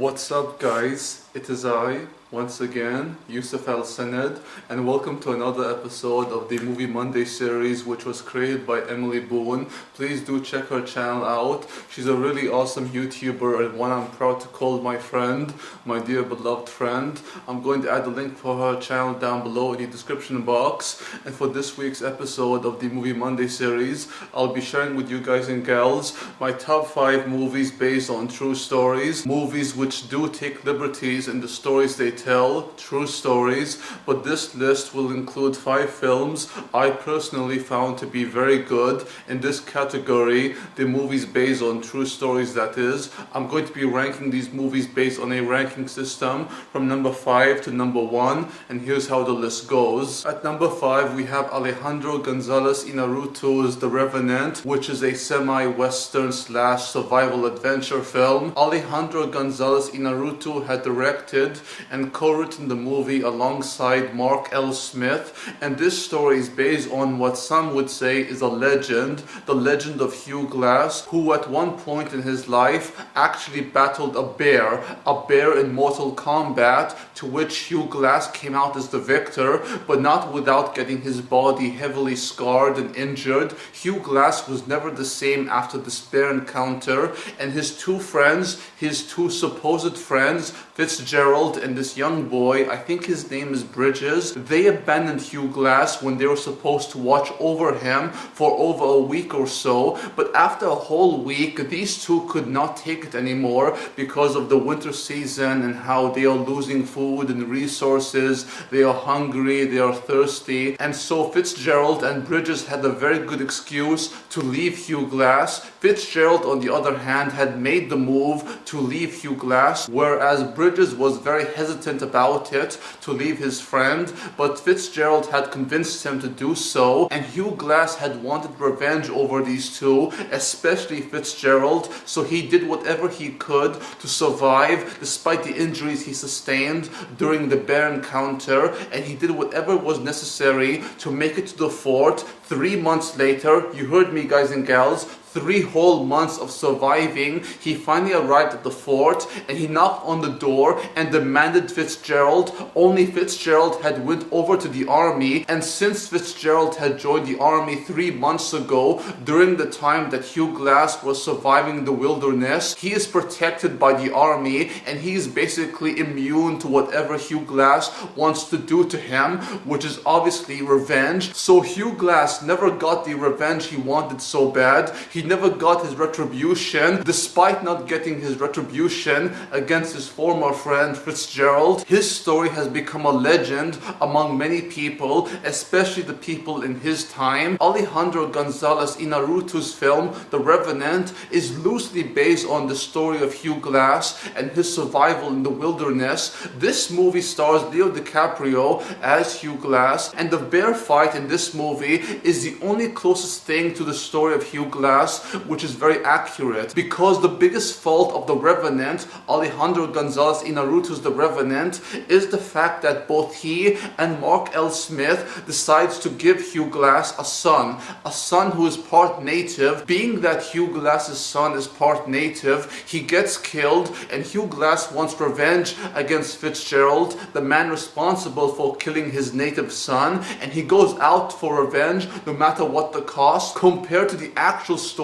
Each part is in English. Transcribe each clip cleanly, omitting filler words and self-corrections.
What's up, guys? It is I, once again, Yusuf Al Sanad, and welcome to another episode of the Movie Monday series, which was created by Emily Boone. Please do check her channel out. She's a really awesome YouTuber and one I'm proud to call my friend, my dear beloved friend. I'm going to add a link for her channel down below in the description box. And for this week's episode of the Movie Monday series, I'll be sharing with you guys and gals my top 5 movies based on true stories. Movies which do take liberties in the stories they tell, true stories, but this list will include 5 films I personally found to be very good in this category, the movies based on true stories that is. I'm going to be ranking these movies based on a ranking system from number 5 to number 1, and here's how the list goes. At number 5 we have Alejandro González Inarritu's The Revenant, which is a semi-western slash survival adventure film. Alejandro González Inarritu had directed and co-written the movie alongside Mark L. Smith, and this story is based on what some would say is a legend, the legend of Hugh Glass, who at one point in his life actually battled a bear in Mortal Kombat, to which Hugh Glass came out as the victor, but not without getting his body heavily scarred and injured. Hugh Glass was never the same after this bear encounter, and his two friends, his two supposed friends, Fitzgerald and this young boy, I think his name is Bridges, they abandoned Hugh Glass when they were supposed to watch over him for over a week or so, but after a whole week these two could not take it anymore because of the winter season and how they are losing food and resources, they are hungry, they are thirsty, and so Fitzgerald and Bridges had a very good excuse to leave Hugh Glass. Fitzgerald, on the other hand, had made the move to leave Hugh Glass, whereas Bridges was very hesitant about it, to leave his friend, but Fitzgerald had convinced him to do so, and Hugh Glass had wanted revenge over these two, especially Fitzgerald, so he did whatever he could to survive despite the injuries he sustained during the bear encounter, and he did whatever was necessary to make it to the fort. 3 months later, you heard me guys and gals, 3 whole months of surviving, he finally arrived at the fort and he knocked on the door and demanded Fitzgerald. Only Fitzgerald had went over to the army, and since Fitzgerald had joined the army 3 months ago, during the time that Hugh Glass was surviving the wilderness, he is protected by the army and he is basically immune to whatever Hugh Glass wants to do to him, which is obviously revenge. So Hugh Glass never got the revenge he wanted so bad. He never got his retribution. Despite not getting his retribution against his former friend Fitzgerald, his story has become a legend among many people, especially the people in his time. Alejandro González Inarritu's film The Revenant is loosely based on the story of Hugh Glass and his survival in the wilderness. This movie stars Leo DiCaprio as Hugh Glass, and the bear fight in this movie is the only closest thing to the story of Hugh Glass, which is very accurate, because the biggest fault of The Revenant, Alejandro González Inarritu's The Revenant, is the fact that both he and Mark L. Smith decides to give Hugh Glass a son who is part native. Being that Hugh Glass's son is part native, he gets killed, and Hugh Glass wants revenge against Fitzgerald, the man responsible for killing his native son, and he goes out for revenge no matter what the cost. Compared to the actual story,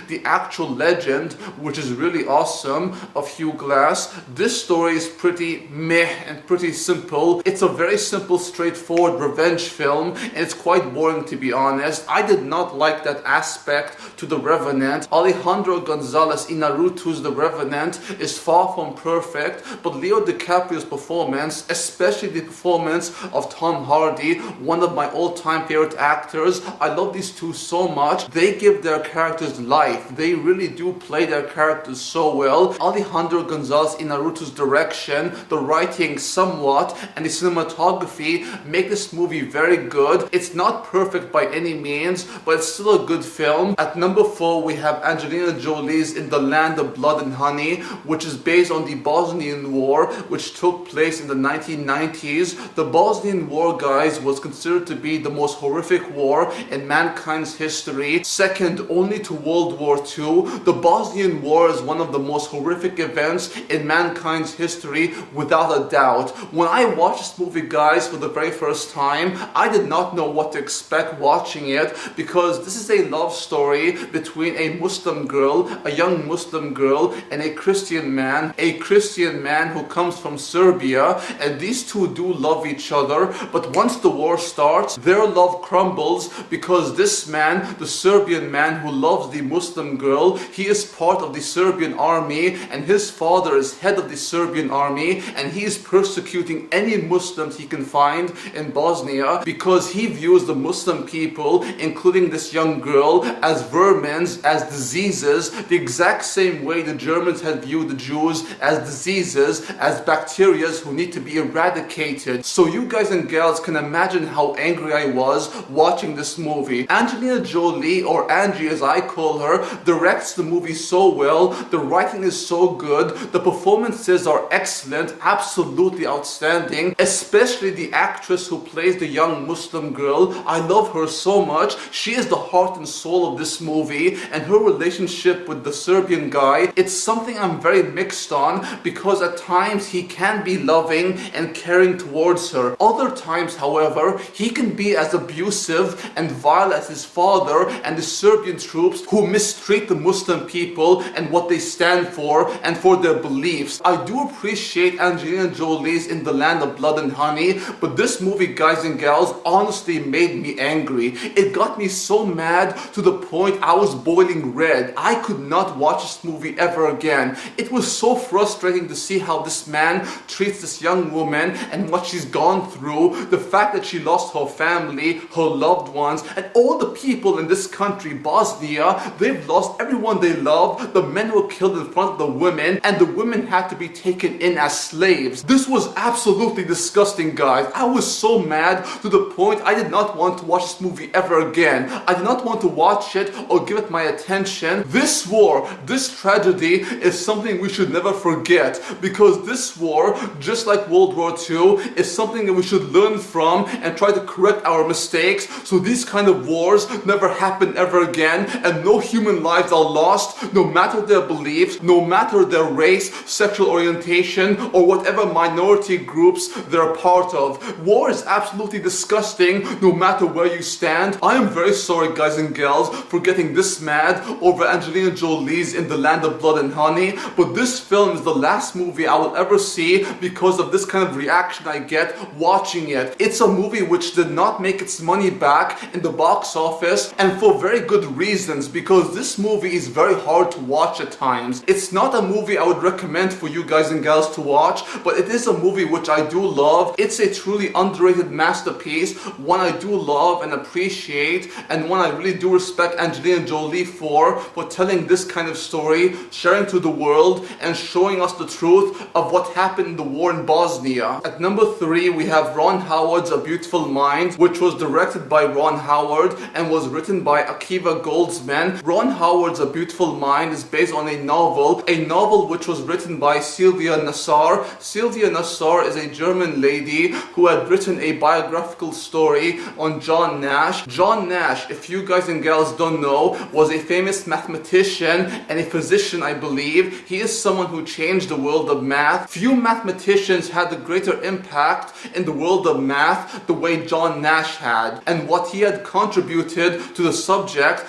the actual legend, which is really awesome, of Hugh Glass, this story is pretty meh and pretty simple. It's a very simple, straightforward revenge film, and it's quite boring, to be honest. I did not like that aspect to The Revenant. Alejandro González Inarritu's The Revenant is far from perfect, but Leo DiCaprio's performance, especially the performance of Tom Hardy, one of my all-time favorite actors, I love these two so much. They give their characters life. They really do play their characters so well. Alejandro González Inarritu's direction, the writing somewhat, and the cinematography make this movie very good. It's not perfect by any means, but it's still a good film. At number 4 we have Angelina Jolie's In the Land of Blood and Honey, which is based on the Bosnian War, which took place in the 1990s. The Bosnian War, guys, was considered to be the most horrific war in mankind's history, second only to to World War II, the Bosnian War is one of the most horrific events in mankind's history, without a doubt. When I watched this movie, guys, for the very first time, I did not know what to expect watching it, because this is a love story between a Muslim girl, a young Muslim girl, and a Christian man who comes from Serbia, and these two do love each other, but once the war starts, their love crumbles, because this man, the Serbian man who loves the Muslim girl, he is part of the Serbian army, and his father is head of the Serbian army, and he is persecuting any Muslims he can find in Bosnia, because he views the Muslim people, including this young girl, as vermins, as diseases, the exact same way the Germans had viewed the Jews as diseases, as bacteria who need to be eradicated. So you guys and gals can imagine how angry I was watching this movie. Angelina Jolie, or Angie as I call her, directs the movie so well, the writing is so good, the performances are excellent, absolutely outstanding, especially the actress who plays the young Muslim girl. I love her so much. She is the heart and soul of this movie, and her relationship with the Serbian guy, it's something I'm very mixed on, because at times he can be loving and caring towards her. Other times, however, he can be as abusive and vile as his father and the Serbian troops who mistreat the Muslim people and what they stand for and for their beliefs. I do appreciate Angelina Jolie's In the Land of Blood and Honey, but this movie, guys and gals, honestly made me angry. It got me so mad to the point I was boiling red. I could not watch this movie ever again. It was so frustrating to see how this man treats this young woman and what she's gone through, the fact that she lost her family, her loved ones, and all the people in this country, Bosnia, they've lost everyone they loved. The men were killed in front of the women, and the women had to be taken in as slaves. This was absolutely disgusting, guys. I was so mad to the point I did not want to watch this movie ever again. I did not want to watch it or give it my attention. This war, this tragedy is something we should never forget, because this war, just like World War II, is something that we should learn from and try to correct our mistakes, so these kind of wars never happen ever again, and no human lives are lost, no matter their beliefs, no matter their race, sexual orientation, or whatever minority groups they're a part of. War is absolutely disgusting, no matter where you stand. I am very sorry, guys and gals, for getting this mad over Angelina Jolie's In the Land of Blood and Honey, but this film is the last movie I will ever see because of this kind of reaction I get watching it. It's a movie which did not make its money back in the box office, and for very good reasons, because this movie is very hard to watch at times. It's not a movie I would recommend for you guys and gals to watch, but it is a movie which I do love. It's a truly underrated masterpiece, one I do love and appreciate, and one I really do respect Angelina Jolie for telling this kind of story, sharing to the world, and showing us the truth of what happened in the war in Bosnia. At number 3, we have Ron Howard's A Beautiful Mind, which was directed by Ron Howard and was written by Akiva Goldsman. Ron Howard's A Beautiful Mind is based on a novel which was written by Sylvia Nassar. Sylvia Nassar is a German lady who had written a biographical story on John Nash. John Nash, if you guys and gals don't know, was a famous mathematician and a physician, I believe. He is someone who changed the world of math. Few mathematicians had a greater impact in the world of math the way John Nash had, and what he had contributed to the subject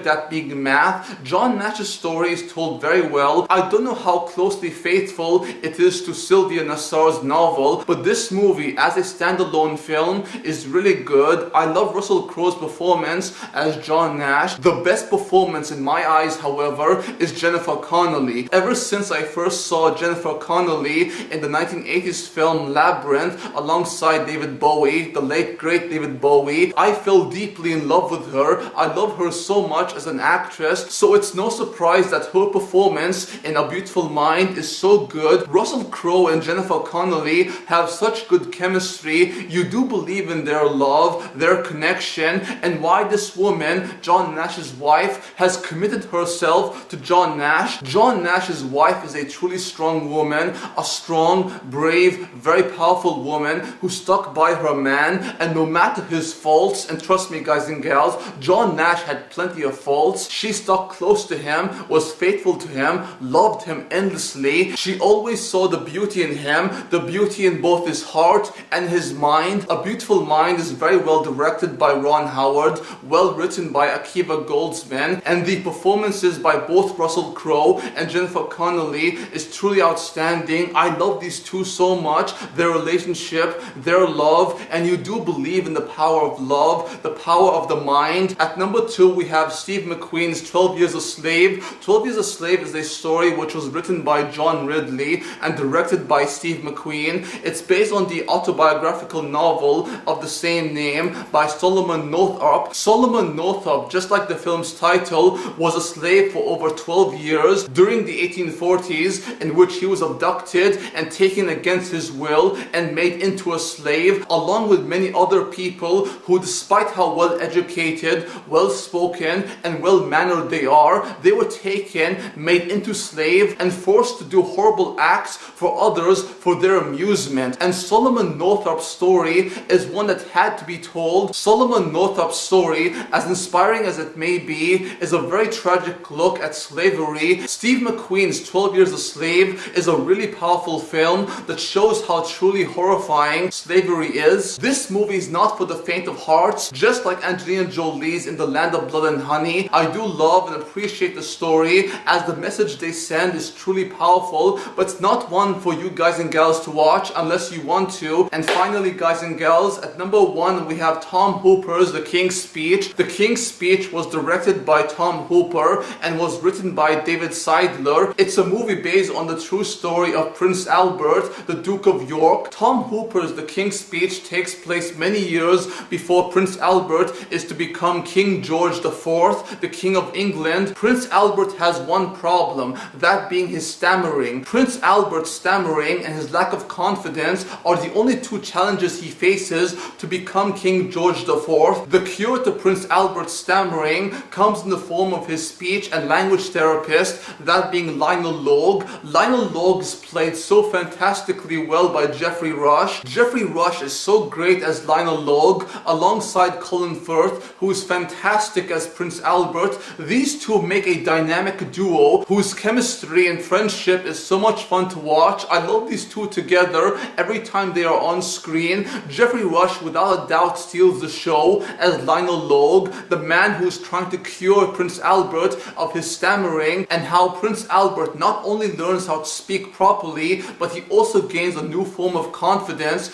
that being math. John Nash's story is told very well. I don't know how closely faithful it is to Sylvia Nassar's novel, but this movie as a standalone film is really good. I love Russell Crowe's performance as John Nash. The best performance in my eyes, however, is Jennifer Connelly. Ever since I first saw Jennifer Connelly in the 1980s film Labyrinth alongside David Bowie, the late great David Bowie, I fell deeply in love with her. I love her so much as an actress, so it's no surprise that her performance in A Beautiful Mind is so good. Russell Crowe and Jennifer Connelly have such good chemistry. You do believe in their love, their connection, and why this woman, John Nash's wife, has committed herself to John Nash. John Nash's wife is a truly strong woman, a strong, brave, very powerful woman who stuck by her man, and no matter his faults, and trust me guys and gals, John Nash had plenty of faults. She stuck close to him, was faithful to him, loved him endlessly. She always saw the beauty in him, the beauty in both his heart and his mind. A Beautiful Mind is very well directed by Ron Howard, well written by Akiva Goldsman, and the performances by both Russell Crowe and Jennifer Connelly is truly outstanding. I love these two so much, their relationship, their love, and you do believe in the power of love, the power of the mind. At number 2, we have Steve McQueen's 12 Years a Slave. 12 Years a Slave is a story which was written by John Ridley and directed by Steve McQueen. It's based on the autobiographical novel of the same name by Solomon Northup. Solomon Northup, just like the film's title, was a slave for over 12 years during the 1840s, in which he was abducted and taken against his will and made into a slave, along with many other people who, despite how well educated, well spoken, and well mannered they are, they were taken, made into slaves, and forced to do horrible acts for others for their amusement. And Solomon Northup's story is one that had to be told. Solomon Northup's story, as inspiring as it may be, is a very tragic look at slavery. Steve McQueen's 12 Years a Slave is a really powerful film that shows how truly horrifying slavery is. This movie is not for the faint of hearts. Just like Angelina Jolie's In the Land of Blood and Honey, I do love and appreciate the story, as the message they send is truly powerful, but it's not one for you guys and gals to watch unless you want to. And finally, guys and gals, at number 1 we have Tom Hooper's The King's Speech. The King's Speech was directed by Tom Hooper and was written by David Seidler. It's a movie based on the true story of Prince Albert, the Duke of York. Tom Hooper's The King's Speech takes place many years before Prince Albert is to become King George IV, the King of England. Prince Albert has one problem, that being his stammering. Prince Albert's stammering and his lack of confidence are the only two challenges he faces to become King George IV. The cure to Prince Albert's stammering comes in the form of his speech and language therapist, that being Lionel Logue. Lionel Logue is played so fantastically well by Geoffrey Rush. Geoffrey Rush is so great as Lionel Logue, alongside Colin Firth, who is fantastic as Prince Albert. These two make a dynamic duo whose chemistry and friendship is so much fun to watch. I love these two together every time they are on screen. Geoffrey Rush without a doubt steals the show as Lionel Logue, the man who is trying to cure Prince Albert of his stammering, and how Prince Albert not only learns how to speak properly, but he also gains a new form of confidence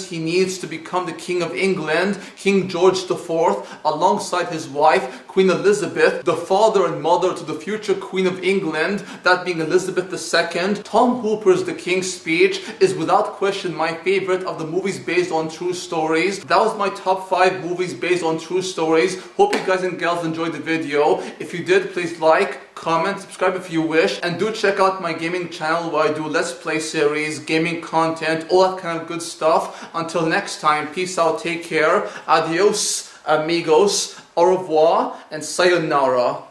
he needs to become the King of England, King George IV, alongside his wife, Queen Elizabeth, the father and mother to the future Queen of England, that being Elizabeth II. Tom Hooper's The King's Speech is without question my favorite of the movies based on true stories. That was my top 5 movies based on true stories. Hope you guys and gals enjoyed the video. If you did, please like, comment, subscribe if you wish, and do check out my gaming channel where I do Let's Play series, gaming content, all that kind of good stuff. Until next time, peace out, take care, adios, amigos, au revoir, and sayonara.